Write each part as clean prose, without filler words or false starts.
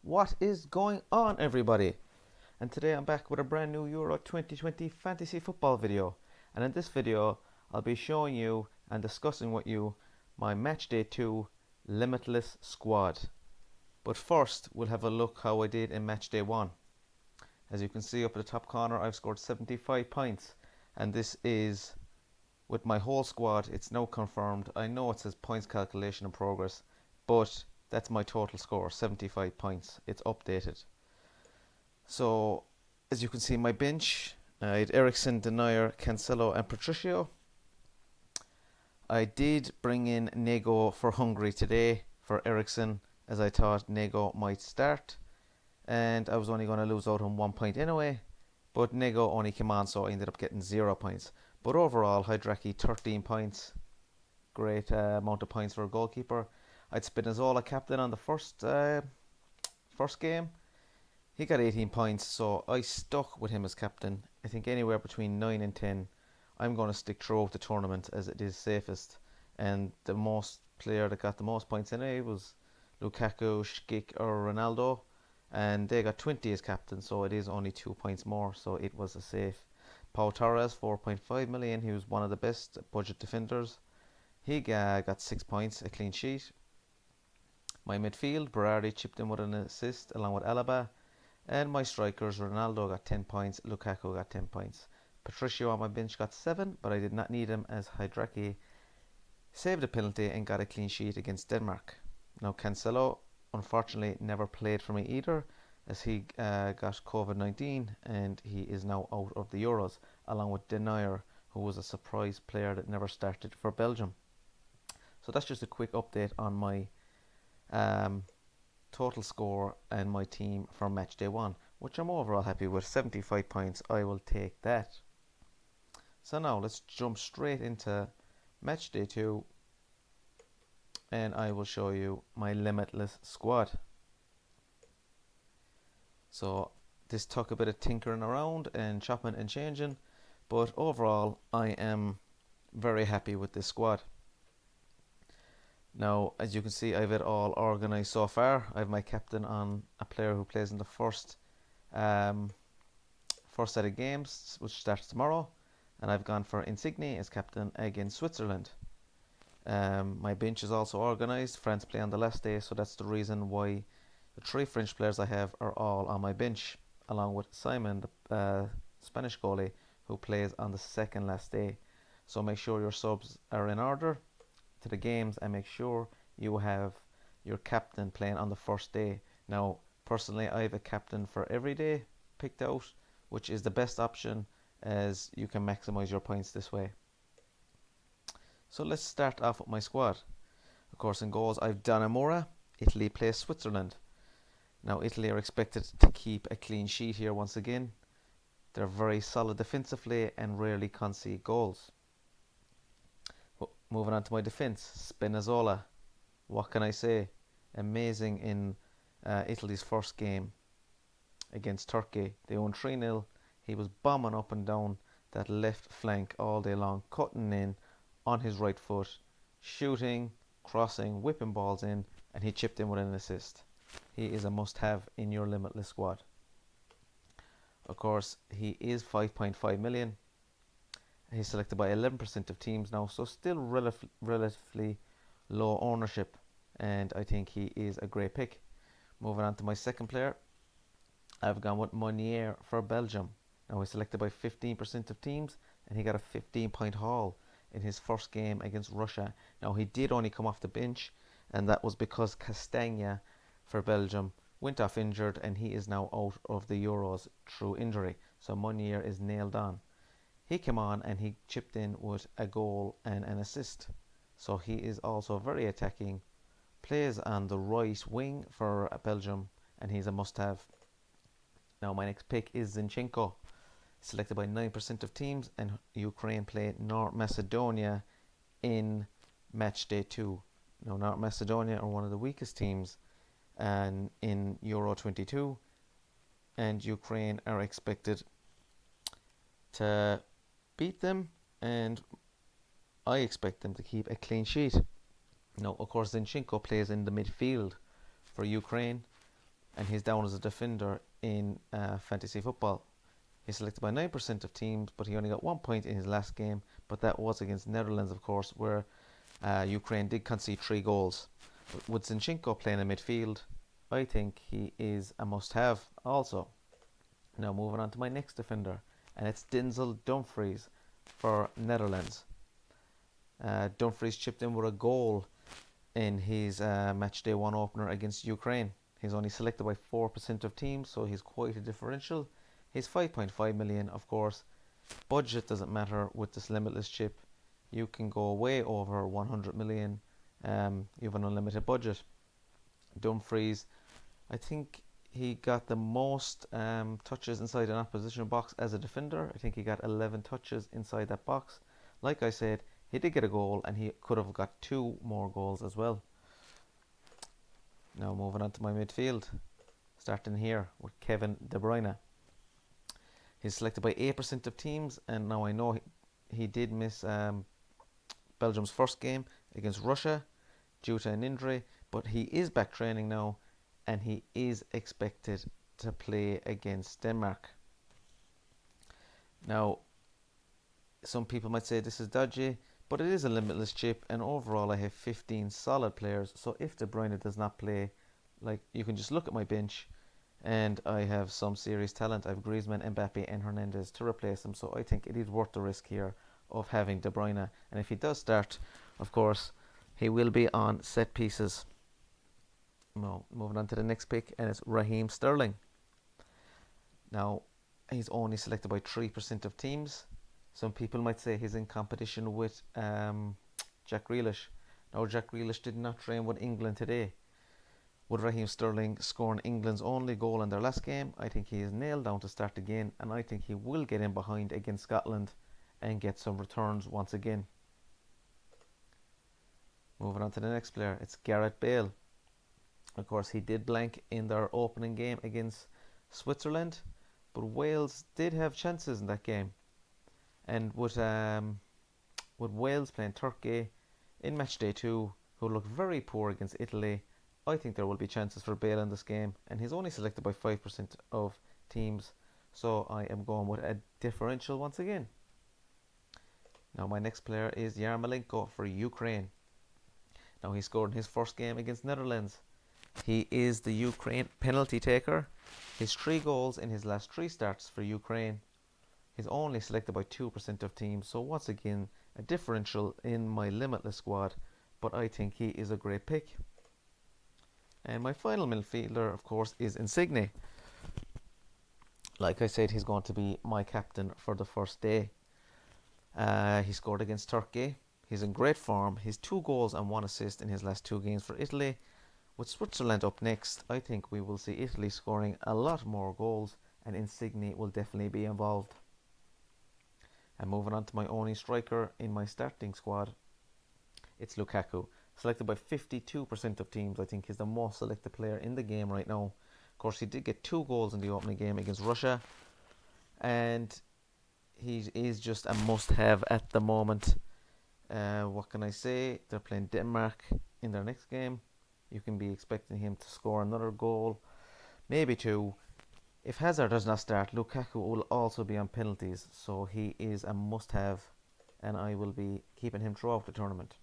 What is going on, everybody? And today I'm back with a brand new Euro 2020 fantasy football video. And in this video, I'll be showing you and discussing with you my Matchday 2 Limitless squad. But first, we'll have a look how I did in Matchday 1. As you can see up at the top corner, I've scored 75 points. And this is with my whole squad. It's now confirmed. I know it says points calculation in progress, but that's my total score, 75 points. It's updated. So, as you can see, my bench, I had Eriksen, Meunier, Cancelo and Patricio. I did bring in Nego for Hungary today for Eriksen, as I thought Nego might start. And I was only going to lose out on 1 point anyway. But Nego only came on, so I ended up getting 0 points. But overall, Hydraki 13 points. Great amount of points for a goalkeeper. I'd Spinazzola captain on the first game. He got 18 points, so I stuck with him as captain. I think anywhere between 9 and 10. I'm going to stick throughout the tournament as it is safest. And the most player that got the most points anyway was Lukaku, Schick or Ronaldo. And they got 20 as captain, so it is only 2 points more, so it was a safe. Pau Torres, 4.5 million. He was one of the best budget defenders. He got 6 points, a clean sheet. My midfield, Berardi chipped in with an assist along with Alaba. And my strikers, Ronaldo got 10 points, Lukaku got 10 points. Patricio on my bench got 7, but I did not need him as Hydraki saved a penalty and got a clean sheet against Denmark. Now Cancelo, unfortunately, never played for me either, as he got COVID-19 and he is now out of the Euros, along with Meunier, who was a surprise player that never started for Belgium. So that's just a quick update on my total score and my team for match day 1, which I'm overall happy with. 75 points, I will take that. So now let's jump straight into match day 2 and I will show you my limitless squad. So this took a bit of tinkering around and chopping and changing, but overall I am very happy with this squad. Now, as you can see, I've it all organised so far. I have my captain on a player who plays in the first set of games, which starts tomorrow. And I've gone for Insigne as captain against Switzerland. My bench is also organised. France play on the last day, so that's the reason why the 3 French players I have are all on my bench, along with Simon, the Spanish goalie, who plays on the second last day. So make sure your subs are in order to the games and make sure you have your captain playing on the first day. Now, personally, I have a captain for every day picked out, which is the best option as you can maximize your points this way. So let's start off with my squad. Of course, in goals, I've Donnarumma. Italy plays Switzerland. Now, Italy are expected to keep a clean sheet here once again. They're very solid defensively and rarely concede goals. Moving on to my defence, Spinazzola. What can I say? Amazing in Italy's first game against Turkey. They won 3-0. He was bombing up and down that left flank all day long, cutting in on his right foot, shooting, crossing, whipping balls in, and he chipped in with an assist. He is a must-have in your limitless squad. Of course, he is 5.5 million. He's selected by 11% of teams now, so still relatively low ownership, and I think he is a great pick. Moving on to my second player, I've gone with Meunier for Belgium. Now he's selected by 15% of teams, and he got a 15-point haul in his first game against Russia. Now he did only come off the bench, and that was because Castagna for Belgium went off injured, and he is now out of the Euros through injury. So Meunier is nailed on. He came on and he chipped in with a goal and an assist. So he is also very attacking. Plays on the right wing for Belgium, and he's a must-have. Now my next pick is Zinchenko, selected by 9% of teams, and Ukraine play North Macedonia in match day 2. Now North Macedonia are one of the weakest teams and in Euro 22, and Ukraine are expected to beat them, and I expect them to keep a clean sheet. Now, of course, Zinchenko plays in the midfield for Ukraine, and he's down as a defender in fantasy football. He's selected by 9% of teams, but he only got 1 point in his last game, but that was against Netherlands, of course, where Ukraine did concede 3 goals. But with Zinchenko playing in midfield, I think he is a must-have also. Now moving on to my next defender, and it's Dumfries for Netherlands. Dumfries chipped in with a goal in his matchday 1 opener against Ukraine. He's only selected by 4% of teams, so he's quite a differential. He's 5.5 million, of course. Budget doesn't matter with this limitless chip. You can go way over 100 million. You have an unlimited budget. Dumfries, I think he got the most touches inside an opposition box as a defender. I think he got 11 touches inside that box. Like I said, he did get a goal, and he could have got 2 more goals as well. Now moving on to my midfield, starting here with Kevin De Bruyne. He's selected by 8% of teams, and now I know he did miss Belgium's first game against Russia due to an injury, but he is back training now, and he is expected to play against Denmark. Now, some people might say this is dodgy, but it is a limitless chip, and overall I have 15 solid players. So if De Bruyne does not play, like, you can just look at my bench, and I have some serious talent. I have Griezmann, Mbappe and Hernandez to replace him, so I think it is worth the risk here of having De Bruyne. And if he does start, of course, he will be on set pieces. Now, moving on to the next pick, and it's Raheem Sterling. Now, he's only selected by 3% of teams. Some people might say he's in competition with Jack Grealish. Now, Jack Grealish did not train with England today. With Raheem Sterling scoring England's only goal in their last game, I think he is nailed down to start again, and I think he will get in behind against Scotland and get some returns once again. Moving on to the next player, it's Gareth Bale. Of course, he did blank in their opening game against Switzerland, but Wales did have chances in that game. And with Wales playing Turkey in matchday 2, who looked very poor against Italy, I think there will be chances for Bale in this game, and he's only selected by 5% of teams, so I am going with a differential once again. Now my next player is Yarmolenko for Ukraine. Now he scored in his first game against Netherlands. He is the Ukraine penalty taker. His 3 goals in his last 3 starts for Ukraine. He's only selected by 2% of teams, so once again a differential in my limitless squad, but I think he is a great pick. And my final midfielder, of course, is Insigne. Like I said, he's going to be my captain for the first day. He scored against Turkey. He's in great form. He's 2 goals and 1 assist in his last 2 games for Italy. With Switzerland up next, I think we will see Italy scoring a lot more goals, and Insigne will definitely be involved. And moving on to my only striker in my starting squad, it's Lukaku. Selected by 52% of teams. I think he's the most selected player in the game right now. Of course, he did get 2 goals in the opening game against Russia, and he is just a must-have at the moment. What can I say? They're playing Denmark in their next game. You can be expecting him to score another goal, maybe 2. If Hazard does not start, Lukaku will also be on penalties, so he is a must-have, and I will be keeping him throughout the tournament.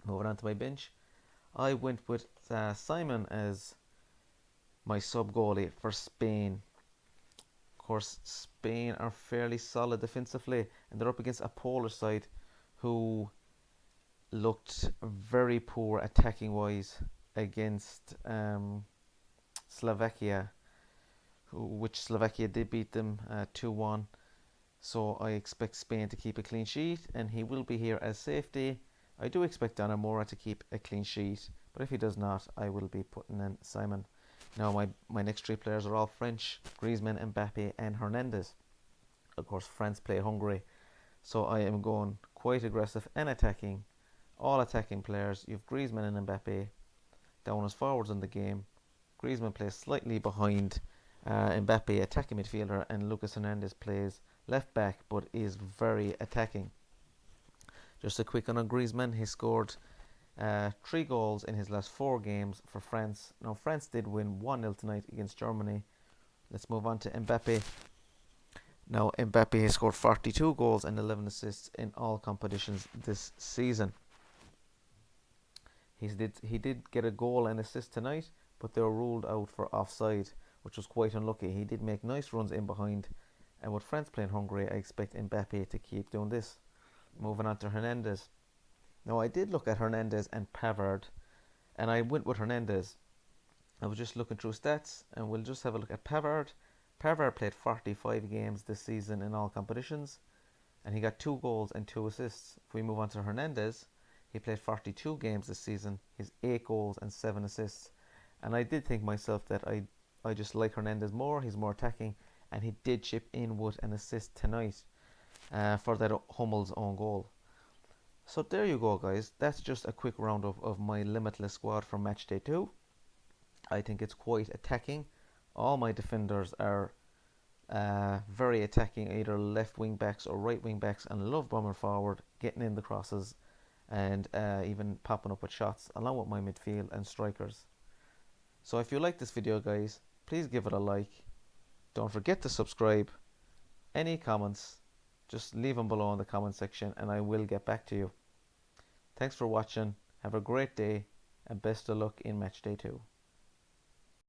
Moving on to my bench, I went with Simon as my sub-goalie for Spain. Of course, Spain are fairly solid defensively, and they're up against a Polish side who looked very poor attacking-wise against Slovakia, which Slovakia did beat them 2-1. So I expect Spain to keep a clean sheet, and he will be here as safety. I do expect Donnarumma to keep a clean sheet, but if he does not, I will be putting in Simon. Now my next 3 players are all French: Griezmann, Mbappe and Hernandez. Of course, France play Hungary, so I am going quite aggressive and attacking. All attacking players. You have Griezmann and Mbappe down as forwards in the game. Griezmann plays slightly behind Mbappe, attacking midfielder, and Lucas Hernandez plays left back but is very attacking. Just a quick one on Griezmann. He scored 3 goals in his last 4 games for France. Now, France did win 1-0 tonight against Germany. Let's move on to Mbappe. Now, Mbappe has scored 42 goals and 11 assists in all competitions this season. He did get a goal and assist tonight, but they were ruled out for offside, which was quite unlucky. He did make nice runs in behind, and with France playing Hungary, I expect Mbappe to keep doing this. Moving on to Hernandez. Now, I did look at Hernandez and Pavard, and I went with Hernandez. I was just looking through stats, and we'll just have a look at Pavard. Pavard played 45 games this season in all competitions, and he got 2 goals and 2 assists. If we move on to Hernandez, he played 42 games this season. He's 8 goals and 7 assists. And I did think myself that I just like Hernandez more. He's more attacking, and he did chip in with an assist tonight for that Hummel's own goal. So there you go, guys. That's just a quick roundup of my Limitless squad for Matchday 2. I think it's quite attacking. All my defenders are very attacking, either left wing backs or right wing backs, and love bombing forward, getting in the crosses, and even popping up with shots, along with my midfield and strikers. So if you like this video, guys, please give it a like. Don't forget to subscribe. Any comments, just leave them below in the comment section and I will get back to you. Thanks for watching. Have a great day and best of luck in Matchday 2.